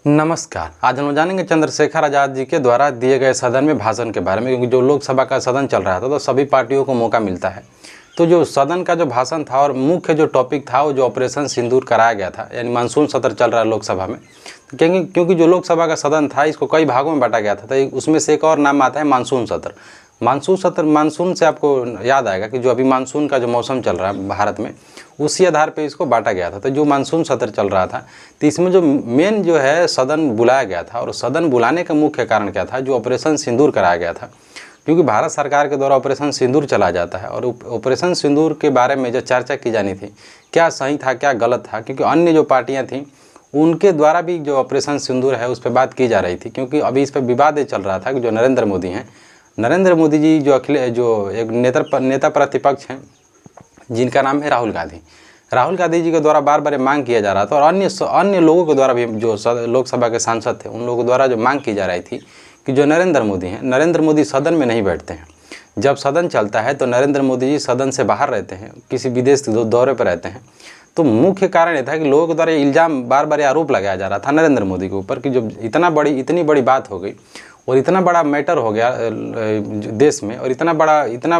नमस्कार। आज हम जानेंगे चंद्रशेखर आज़ाद जी के द्वारा दिए गए सदन में भाषण के बारे में, क्योंकि जो लोकसभा का सदन चल रहा था तो सभी पार्टियों को मौका मिलता है। तो जो सदन का जो भाषण था और मुख्य जो टॉपिक था वो जो ऑपरेशन सिंदूर कराया गया था, यानी मानसून सत्र चल रहा है लोकसभा में। क्योंकि जो लोकसभा का सदन था इसको कई भागों में बांटा गया था, तो उसमें से एक और नाम आता है मानसून सत्र। मानसून से आपको याद आएगा कि जो अभी मानसून का जो मौसम चल रहा है भारत में, उसी आधार पे इसको बांटा गया था। तो जो मानसून सत्र चल रहा था तो इसमें जो मेन जो है सदन बुलाया गया था, और सदन बुलाने का मुख्य कारण क्या था, जो ऑपरेशन सिंदूर कराया गया था। क्योंकि भारत सरकार के द्वारा ऑपरेशन सिंदूर चला जाता है, और ऑपरेशन सिंदूर के बारे में जो चर्चा की जानी थी, क्या सही था क्या गलत था, क्योंकि अन्य जो पार्टियां थीं उनके द्वारा भी जो ऑपरेशन सिंदूर है उस पर बात की जा रही थी। क्योंकि अभी इस पर विवाद चल रहा था कि जो नरेंद्र मोदी हैं, नरेंद्र मोदी जी जो एक नेता प्रतिपक्ष हैं जिनका नाम है राहुल गांधी जी के द्वारा बार बार मांग किया जा रहा था, और अन्य लोगों के द्वारा भी, जो लोकसभा के सांसद थे उन लोगों द्वारा जो मांग की जा रही थी कि जो नरेंद्र मोदी सदन में नहीं बैठते हैं। जब सदन चलता है तो नरेंद्र मोदी जी सदन से बाहर रहते हैं, किसी विदेश दौरे पर रहते हैं। तो मुख्य कारण ये था कि लोगों के द्वारा इल्ज़ाम बार बार आरोप लगाया जा रहा था नरेंद्र मोदी के ऊपर कि जो इतनी बड़ी बात हो गई और इतना बड़ा मैटर हो गया देश में, और इतना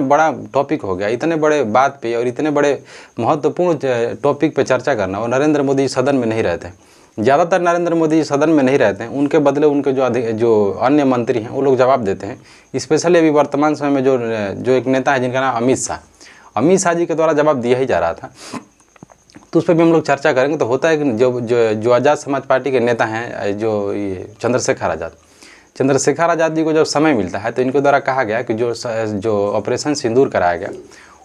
बड़ा टॉपिक हो गया, इतने बड़े बात पे और इतने बड़े महत्वपूर्ण टॉपिक पे चर्चा करना, और नरेंद्र मोदी सदन में नहीं रहते हैं। ज़्यादातर नरेंद्र मोदी सदन में नहीं रहते हैं, उनके बदले उनके जो अन्य मंत्री हैं वो लोग जवाब देते हैं। स्पेशली अभी वर्तमान समय में जो एक नेता है जिनका नाम अमित शाह जी के द्वारा जवाब दिया ही जा रहा था। तो उस पर भी हम लोग चर्चा करेंगे। तो होता है कि जो आज़ाद समाज पार्टी के नेता हैं, जो ये चंद्रशेखर आज़ाद जी को जब समय मिलता है तो इनके द्वारा कहा गया कि जो ऑपरेशन सिंदूर कराया गया,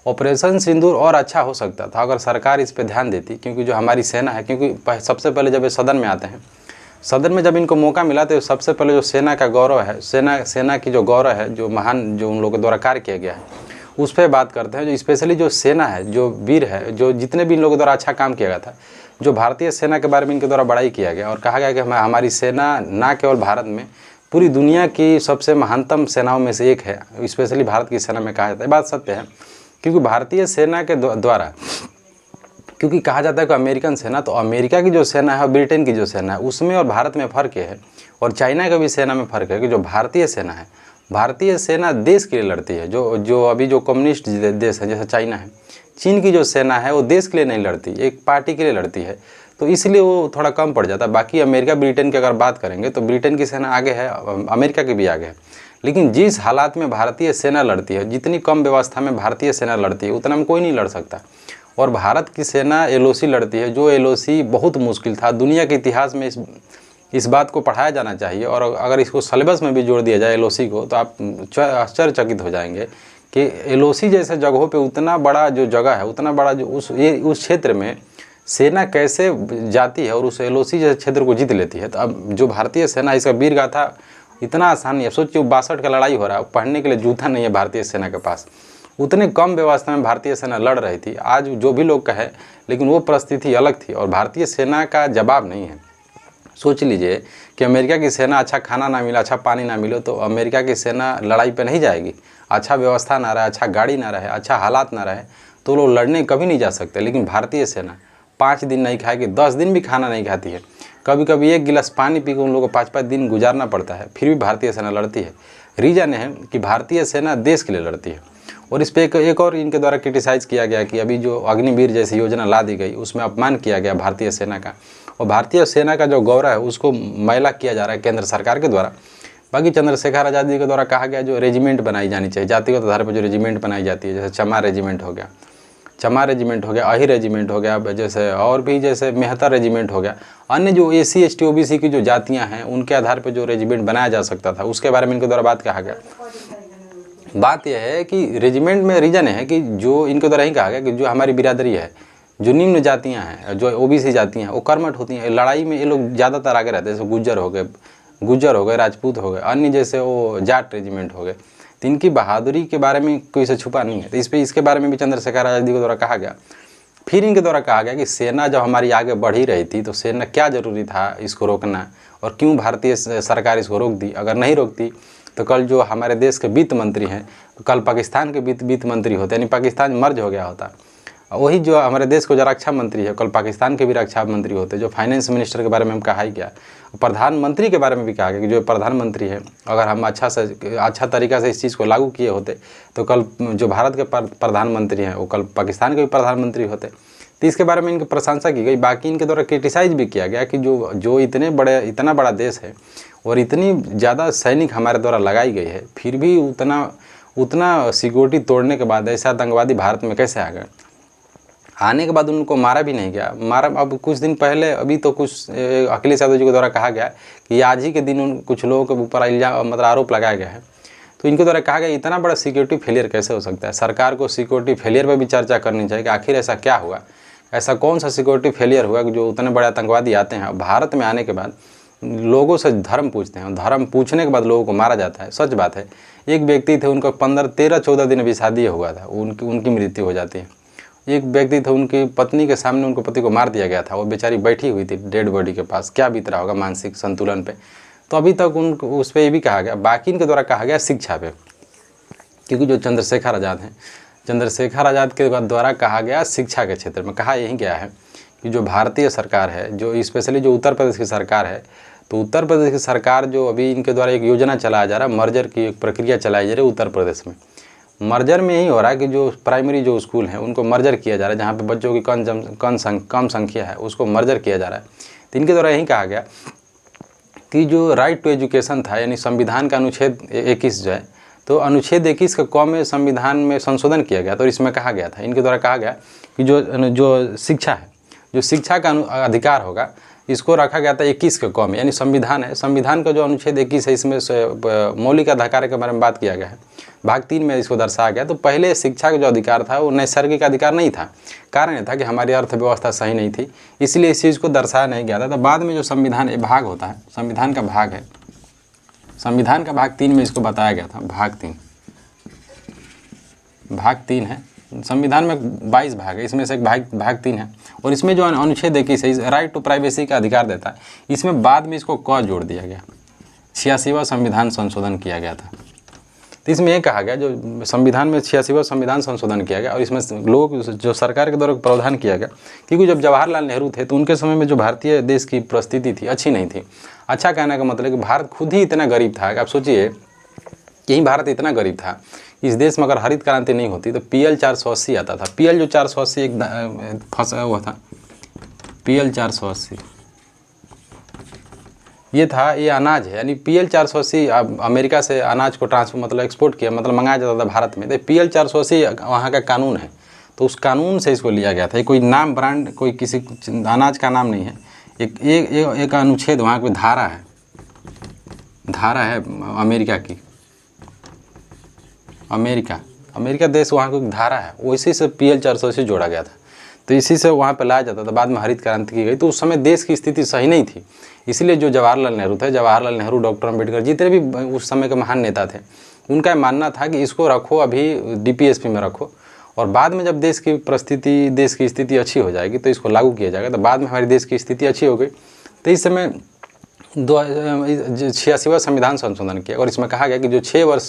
ऑपरेशन सिंदूर और अच्छा हो सकता था अगर सरकार इस पे ध्यान देती। क्योंकि जो हमारी सेना है, क्योंकि सबसे पहले जब ये सदन में आते हैं, सदन में जब इनको मौका मिला तो सबसे पहले जो सेना का गौरव है, सेना की जो गौरव है, जो महान जो उन लोगों के द्वारा कार्य किया गया है, उस पर बात करते हैं। जो स्पेशली जो सेना है, जो वीर है, जो जितने भी इन लोगों द्वारा अच्छा काम किया गया था, जो भारतीय सेना के बारे में इनके द्वारा बड़ाई किया गया और कहा गया कि हमारी सेना ना केवल भारत में, पूरी दुनिया की सबसे महानतम सेनाओं में से एक है। स्पेशली भारत की सेना में कहा जाता है, बात सत्य है। क्योंकि भारतीय सेना के द्वारा, क्योंकि कहा जाता है कि अमेरिकन सेना, तो अमेरिका की जो सेना है, ब्रिटेन की जो सेना है, उसमें और भारत में फ़र्क है, और चाइना का भी सेना में फ़र्क है कि जो भारतीय सेना है, भारतीय सेना देश के लिए लड़ती है। जो अभी जो कम्युनिस्ट देश है जैसे चाइना है, चीन की जो सेना है वो देश के लिए नहीं लड़ती, एक पार्टी के लिए लड़ती है, तो इसलिए वो थोड़ा कम पड़ जाता है। बाकी अमेरिका ब्रिटेन की अगर बात करेंगे तो ब्रिटेन की सेना आगे है, अमेरिका की भी आगे है। लेकिन जिस हालात में भारतीय सेना लड़ती है, जितनी कम व्यवस्था में भारतीय सेना लड़ती है, उतना में कोई नहीं लड़ सकता। और भारत की सेना एलओसी लड़ती है, जो एलओसी बहुत मुश्किल था। दुनिया के इतिहास में इस बात को पढ़ाया जाना चाहिए, और अगर इसको सिलेबस में भी जोड़ दिया जाए एलओसी को, तो आप आश्चर्यचकित हो जाएंगे कि एलओसी जैसे जगहों पे उतना बड़ा जो जगह है, उतना बड़ा जो उस क्षेत्र में सेना कैसे जाती है और उस एलओसी जैसे क्षेत्र को जीत लेती है। तो अब जो भारतीय सेना, इसका वीर गाथा इतना आसान नहीं है। सोचिए 62 का लड़ाई हो रहा है, पढ़ने के लिए जूता नहीं है भारतीय सेना के पास, उतने कम व्यवस्था में भारतीय सेना लड़ रही थी। आज जो भी लोग कहे, लेकिन वो परिस्थिति अलग थी और भारतीय सेना का जवाब नहीं है। सोच लीजिए कि अमेरिका की सेना अच्छा खाना ना मिले, अच्छा पानी ना मिले, तो अमेरिका की सेना लड़ाई पे नहीं जाएगी। अच्छा व्यवस्था ना रहे, अच्छा गाड़ी ना रहे, अच्छा हालात ना रहे, तो लोग लड़ने कभी नहीं जा सकते। लेकिन भारतीय सेना 5 दिन नहीं खाएगी, 10 दिन भी खाना नहीं खाती है, कभी कभी 1 गिलास पानी पी के उन लोगों को 5-5 दिन गुजारना पड़ता है, फिर भी भारतीय सेना लड़ती है। रीज़न है कि भारतीय सेना देश के लिए लड़ती है। और इस पर एक और इनके द्वारा क्रिटिसाइज़ किया गया कि अभी जो अग्निवीर जैसी योजना ला दी गई, उसमें अपमान किया गया भारतीय सेना का, और भारतीय सेना का जो गौरव है उसको मैला किया जा रहा है केंद्र सरकार के द्वारा। बाकी चंद्रशेखर आज़ाद जी के द्वारा कहा गया जो रेजिमेंट बनाई जानी चाहिए, जातिगत आधार पर जो रेजिमेंट बनाई जाती है, जैसे चमार रेजिमेंट हो गया, अही रेजिमेंट हो गया, जैसे और भी जैसे मेहता रेजिमेंट हो गया, अन्य जो एसी एसटी ओबीसी की जो जातियां हैं उनके आधार पर जो रेजिमेंट बनाया जा सकता था, उसके बारे में इनके द्वारा बात कहा गया। बात यह है कि रेजिमेंट में रीजन है कि जो इनके द्वारा ही कहा गया कि जो हमारी बिरादरी है, जो निम्न जातियां हैं, जो ओबीसी जातियां हैं, वो कर्मठ होती हैं, लड़ाई में ये लोग ज़्यादातर आगे रहते हैं। जैसे गुज्जर हो गए, राजपूत हो गए, अन्य जैसे वो जाट रेजिमेंट हो गए, तो इनकी बहादुरी के बारे में कोई से छुपा नहीं है। तो इसके बारे में भी चंद्रशेखर आज़ाद जी के द्वारा कहा गया। फिर इनके द्वारा कहा गया कि सेना जब हमारी आगे बढ़ ही रही थी तो सेना क्या ज़रूरी था इसको रोकना, और क्यों भारतीय सरकार इसको रोक दी। अगर नहीं रोकती तो कल जो हमारे देश के वित्त मंत्री हैं, कल पाकिस्तान के वित्त मंत्री होते, यानी पाकिस्तान मर्ज हो गया होता। वही जो हमारे देश को जो रक्षा मंत्री है, कल पाकिस्तान के भी रक्षा मंत्री होते, जो फाइनेंस मिनिस्टर के बारे में हम कहा ही गया, प्रधानमंत्री के बारे में भी कहा गया कि जो प्रधानमंत्री है, अगर हम अच्छा तरीक़ा से इस चीज़ को लागू किए होते तो कल जो भारत के प्रधानमंत्री हैं वो कल पाकिस्तान के भी प्रधानमंत्री होते। तो इसके बारे में इनकी प्रशंसा की गई। बाकी इनके द्वारा क्रिटिसाइज भी किया गया कि जो इतना बड़ा देश है और इतनी ज़्यादा सैनिक हमारे द्वारा लगाई गई है, फिर भी उतना सिक्योरिटी तोड़ने के बाद ऐसे आतंकवादी भारत में कैसे आ गए। आने के बाद उनको मारा भी नहीं गया। अब कुछ दिन पहले अभी तो कुछ अखिलेश यादव जी के द्वारा कहा गया कि आज ही के दिन कुछ लोगों के ऊपर मतलब आरोप लगाया गया है। तो इनके द्वारा कहा गया इतना बड़ा सिक्योरिटी फेलियर कैसे हो सकता है। सरकार को सिक्योरिटी फेलियर पर भी चर्चा करनी चाहिए कि आखिर ऐसा क्या हुआ, ऐसा कौन सा सिक्योरिटी फेलियर हुआ कि जो उतने बड़े आतंकवादी आते हैं। भारत में आने के बाद लोगों से धर्म पूछते हैं, धर्म पूछने के बाद लोगों को मारा जाता है। सच बात है। एक व्यक्ति थे, उनको 13-14 दिन अभी शादी हुआ था, उनकी मृत्यु हो जाती है। एक व्यक्ति थे, उनकी पत्नी के सामने उनको पति को मार दिया गया था, वो बेचारी बैठी हुई थी डेड बॉडी के पास। क्या बीत रहा होगा मानसिक संतुलन पे। तो अभी तक उस पर ये भी कहा गया। बाकी इनके द्वारा कहा गया शिक्षा पे, क्योंकि जो चंद्रशेखर आज़ाद हैं, चंद्रशेखर आज़ाद के द्वारा कहा गया शिक्षा के क्षेत्र में कहा यही गया है कि जो भारतीय सरकार है, जो स्पेशली जो उत्तर प्रदेश की सरकार है, तो उत्तर प्रदेश की सरकार जो अभी इनके द्वारा एक योजना चलाया जा रहा है, मर्जर की एक प्रक्रिया चलाई जा रही है उत्तर प्रदेश में। मर्जर में यही हो रहा है कि जो प्राइमरी जो स्कूल हैं उनको मर्जर किया जा रहा है, जहाँ पे बच्चों की कम संख्या है उसको मर्जर किया जा रहा है। तो इनके द्वारा यही कहा गया कि जो राइट टू एजुकेशन था, यानी संविधान का अनुच्छेद 21 जो है, तो अनुच्छेद 21 का क में संविधान में संशोधन किया गया। तो इसमें कहा गया था, इनके द्वारा कहा गया कि जो शिक्षा है, जो शिक्षा का अधिकार होगा, इसको रखा गया था 21 के क में, यानी संविधान है, संविधान का जो अनुच्छेद 21 है, इसमें मौलिक अधिकार के बारे में बात किया गया है। भाग 3 में इसको दर्शाया गया। तो पहले शिक्षा का जो अधिकार था वो नैसर्गिक अधिकार नहीं था। कारण यह था कि हमारी अर्थव्यवस्था सही नहीं थी, इसलिए इस चीज़ को दर्शाया नहीं गया था। तो बाद में जो संविधान एक भाग होता है, संविधान का भाग है, संविधान का भाग 3 में इसको बताया गया था। भाग 3 है संविधान में, 22 भाग है, इसमें से एक भाग 3 है। और इसमें जो अनुच्छेद 21 है, राइट टू प्राइवेसी का अधिकार देता है। इसमें बाद में इसको क जोड़ दिया गया, 86वां संविधान संशोधन किया गया था। तो इसमें यह कहा गया, जो संविधान में 86वां संविधान संशोधन किया गया और इसमें लोग जो सरकार के द्वारा प्रावधान किया गया, क्योंकि जब जवाहरलाल नेहरू थे तो उनके समय में जो भारतीय देश की परिस्थिति थी अच्छी नहीं थी। अच्छा कहने का मतलब कि भारत खुद ही इतना गरीब था कि आप सोचिए कि भारत इतना गरीब था, इस देश में अगर हरित क्रांति नहीं होती तो PL 480 आता था। PL जो 480 एक फंसा हुआ था, PL 480 ये था, ये अनाज है। यानी PL 480 अमेरिका से अनाज को मतलब एक्सपोर्ट किया, मतलब मंगाया जाता था भारत में। तो PL 480 वहाँ का कानून है, तो उस कानून से इसको लिया गया था। कोई नाम ब्रांड, कोई किसी अनाज का नाम नहीं है। एक अनुच्छेद वहाँ की धारा है अमेरिका की, अमेरिका देश वहाँ की धारा है, उसी से PL 480 जोड़ा गया था। तो इसी से वहाँ पे लाया जाता था। बाद में हरित क्रांति की गई, तो उस समय देश की स्थिति सही नहीं थी। इसलिए जो जवाहरलाल नेहरू थे, जवाहरलाल नेहरू, डॉक्टर अम्बेडकर, जितने भी उस समय के महान नेता थे, उनका मानना था कि इसको रखो, अभी DPSP में रखो, और बाद में जब देश की स्थिति अच्छी हो जाएगी तो इसको लागू किया जाएगा। तो बाद में हमारे देश की स्थिति अच्छी हो गई। तो इस समय 86वां संविधान संशोधन किया और इसमें कहा गया कि जो 6 वर्ष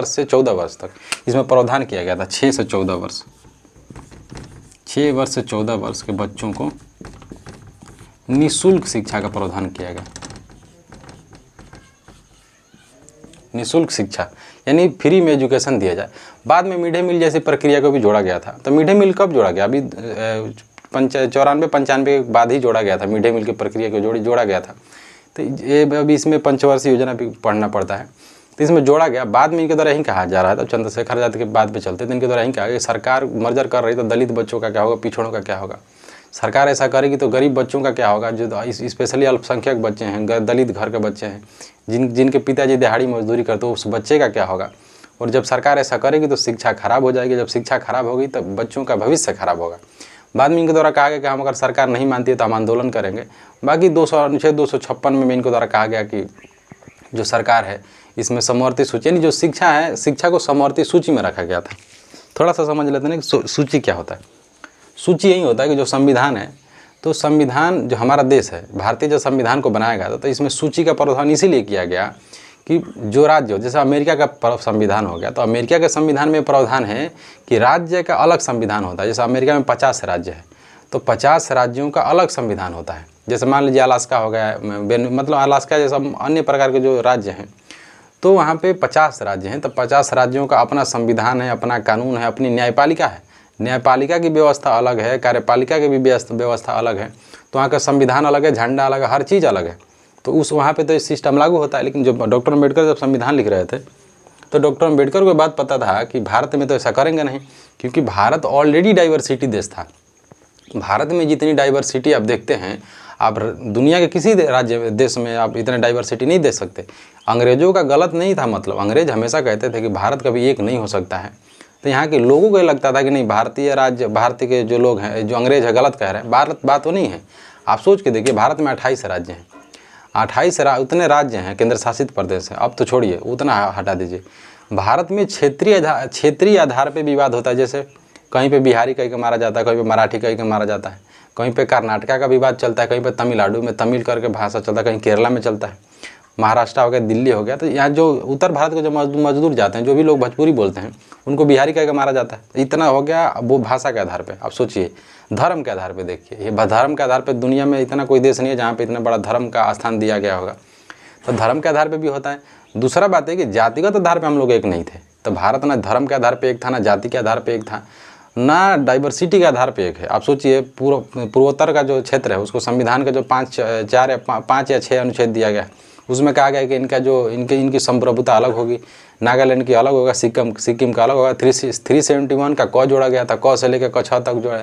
से 14 वर्ष तक इसमें प्रावधान किया गया था। 6 वर्ष से 14 वर्ष के बच्चों को निःशुल्क शिक्षा का प्रावधान किया गया। निःशुल्क शिक्षा यानी फ्री में एजुकेशन दिया जाए। बाद में मिड डे मील जैसी प्रक्रिया को भी जोड़ा गया था। तो मिड डे मील कब जोड़ा गया? अभी 94-95 के बाद ही जोड़ा गया था। मिड डे मील की प्रक्रिया को जोड़ा गया था। तो ये अभी इसमें पंचवर्षीय योजना भी पढ़ना पड़ता है, तो इसमें जोड़ा गया। बाद में इनके द्वारा यही कहा जा रहा है, तो चंद्रशेखर आज़ाद के बाद पे चलते तो इनके द्वारा यही कहा कि सरकार मर्जर कर रही तो दलित बच्चों का क्या होगा, पिछड़ों का क्या होगा। सरकार ऐसा करेगी तो गरीब बच्चों का क्या होगा, जो स्पेशली अल्पसंख्यक बच्चे हैं, दलित घर के बच्चे हैं, जिनके पिताजी दिहाड़ी मजदूरी करते, उस बच्चे का क्या होगा। और जब सरकार ऐसा करेगी तो शिक्षा खराब हो जाएगी। जब शिक्षा खराब होगी तब बच्चों का भविष्य खराब होगा। बाद में इनके द्वारा कहा गया कि हम अगर सरकार नहीं मानती है तो हम आंदोलन करेंगे। बाकी अनुच्छेद 256 में इनको द्वारा कहा गया कि जो सरकार है इसमें समवर्ती सूची, यानी जो शिक्षा है, शिक्षा को समवर्ती सूची में रखा गया था। थोड़ा सा समझ लेते हैं कि सूची क्या होता है। सूची यही होता है कि जो संविधान है, तो संविधान जो हमारा देश है, भारतीय जो संविधान को बनाया गया था, तो इसमें सूची का प्रावधान इसीलिए किया गया कि जो राज्य हो, जैसे अमेरिका का संविधान हो गया, तो अमेरिका के संविधान में प्रावधान है कि राज्य का अलग संविधान होता है। जैसे अमेरिका में 50 राज्य है, तो 50 राज्यों का अलग संविधान होता है। जैसे मान लीजिए अलास्का हो गया, मतलब अलास्का जैसा अन्य प्रकार के जो राज्य हैं, तो वहाँ पे 50 राज्य हैं, तो 50 राज्यों का अपना संविधान है, अपना कानून है, अपनी न्यायपालिका है। न्यायपालिका की व्यवस्था अलग है, कार्यपालिका की भी व्यवस्था अलग है। तो वहाँ का संविधान अलग है, झंडा अलग है, हर चीज़ अलग है। तो उस वहाँ पे तो ये सिस्टम लागू होता है। लेकिन जब डॉक्टर अम्बेडकर जब संविधान लिख रहे थे, तो डॉक्टर अम्बेडकर को बात पता था कि भारत में तो ऐसा करेंगे नहीं, क्योंकि भारत ऑलरेडी डाइवर्सिटी देश था। भारत में जितनी डाइवर्सिटी आप देखते हैं, आप दुनिया के किसी राज्य देश में आप इतने डाइवर्सिटी नहीं देख सकते। अंग्रेज़ों का गलत नहीं था, मतलब अंग्रेज़ हमेशा कहते थे कि भारत कभी एक नहीं हो सकता है। तो यहाँ के लोगों को लगता था कि नहीं, भारतीय राज्य, भारतीय के जो लोग हैं, जो अंग्रेज़ है गलत कह रहे हैं। भारत बात वो नहीं है। आप सोच के देखिए, भारत में 28 राज्य हैं, 28 उतने राज्य हैं, केंद्र शासित प्रदेश हैं। अब तो छोड़िए, उतना हटा दीजिए। भारत में क्षेत्रीय आधार पे विवाद होता है। जैसे कहीं पे बिहारी कहीं का मारा जाता है, कहीं पे मराठी कहीं का मारा जाता है, कहीं पे कर्नाटका का विवाद चलता है, कहीं पे तमिलनाडु में तमिल करके भाषा चलता है, कहीं केरला में चलता है, महाराष्ट्र हो गया, दिल्ली हो गया। तो यहाँ जो उत्तर भारत के जो मजदूर जाते हैं, जो भी लोग भोजपुरी बोलते हैं, उनको बिहारी कहीं का मारा जाता है। इतना हो गया वो भाषा के आधार पर। आप सोचिए, धर्म के आधार पर देखिए, ये धर्म के आधार पर दुनिया में इतना कोई देश नहीं है जहाँ पर इतना बड़ा धर्म का स्थान दिया गया होगा। तो धर्म के आधार पर भी होता है। दूसरा बात है कि जातिगत आधार पर हम लोग एक नहीं थे। तो भारत ना धर्म के आधार पर एक था, ना जाति के आधार पर एक था, ना डाइवर्सिटी के आधार पे एक है। आप सोचिए, पूर्वोत्तर का जो क्षेत्र है, उसको संविधान का जो 5 या 6 अनुच्छेद दिया गया, उसमें कहा गया कि इनका जो इनकी संप्रभुता अलग होगी। नागालैंड की अलग होगा, सिक्किम का अलग होगा। 371 का क जोड़ा गया था, क से लेकर क 6 तक जोड़ा,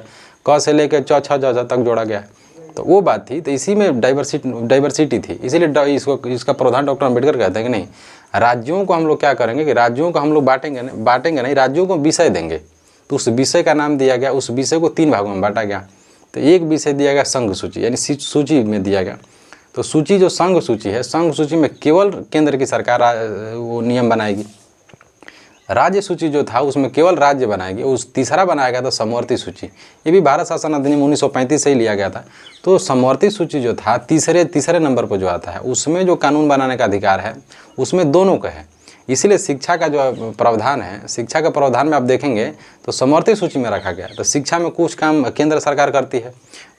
क से लेकर 6 तक जोड़ा गया। तो वो बात थी। तो इसी में डाइवर्सिटी थी। इसीलिए इसका प्रावधान डॉक्टर अम्बेडकर कहते हैं कि नहीं, राज्यों को हम लोग क्या करेंगे कि राज्यों को हम लोग बांटेंगे नहीं, राज्यों को विषय देंगे। तो उस विषय का नाम दिया गया, उस विषय को 3 भागों में बांटा गया। तो एक विषय दिया गया संघ सूची, यानी सूची में दिया गया। तो सूची जो संघ सूची है, संघ सूची में केवल केंद्र की सरकार वो नियम बनाएगी। राज्य सूची जो था उसमें केवल राज्य बनाएगी। उस तीसरा बनाया गया था समवर्ती सूची। ये भी भारत शासन अधिनियम 1935 से ही लिया गया था। तो समवर्ती सूची जो था, तीसरे नंबर पर जो आता है, उसमें जो कानून बनाने का अधिकार है उसमें दोनों का है। इसीलिए शिक्षा का जो प्रावधान है, शिक्षा के प्रावधान में आप देखेंगे तो समवर्ती सूची में रखा गया है। तो शिक्षा में कुछ काम केंद्र सरकार करती है।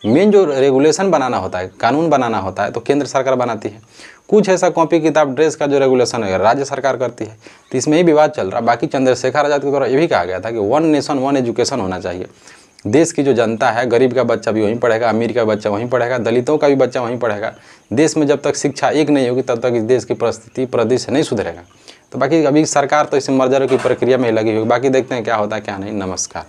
मेन जो रेगुलेशन बनाना होता है, कानून बनाना होता है, तो केंद्र सरकार बनाती है। कुछ ऐसा कॉपी किताब ड्रेस का जो रेगुलेशन है, राज्य सरकार करती है। तो इसमें ही विवाद चल रहा। बाकी चंद्रशेखर आज़ाद के द्वारा ये भी कहा गया था कि 1 नेशन 1 एजुकेशन होना चाहिए। देश की जो जनता है, गरीब का बच्चा भी वहीं पढ़ेगा, अमीर का बच्चा वहीं पढ़ेगा, दलितों का भी बच्चा वहीं पढ़ेगा। देश में जब तक शिक्षा एक नहीं होगी तब तक इस देश की परिस्थिति परिदृश्य नहीं सुधरेगा। तो बाकी अभी सरकार तो इस मर्जर की प्रक्रिया में लगी हुई। बाकी देखते हैं क्या होता है क्या नहीं। नमस्कार।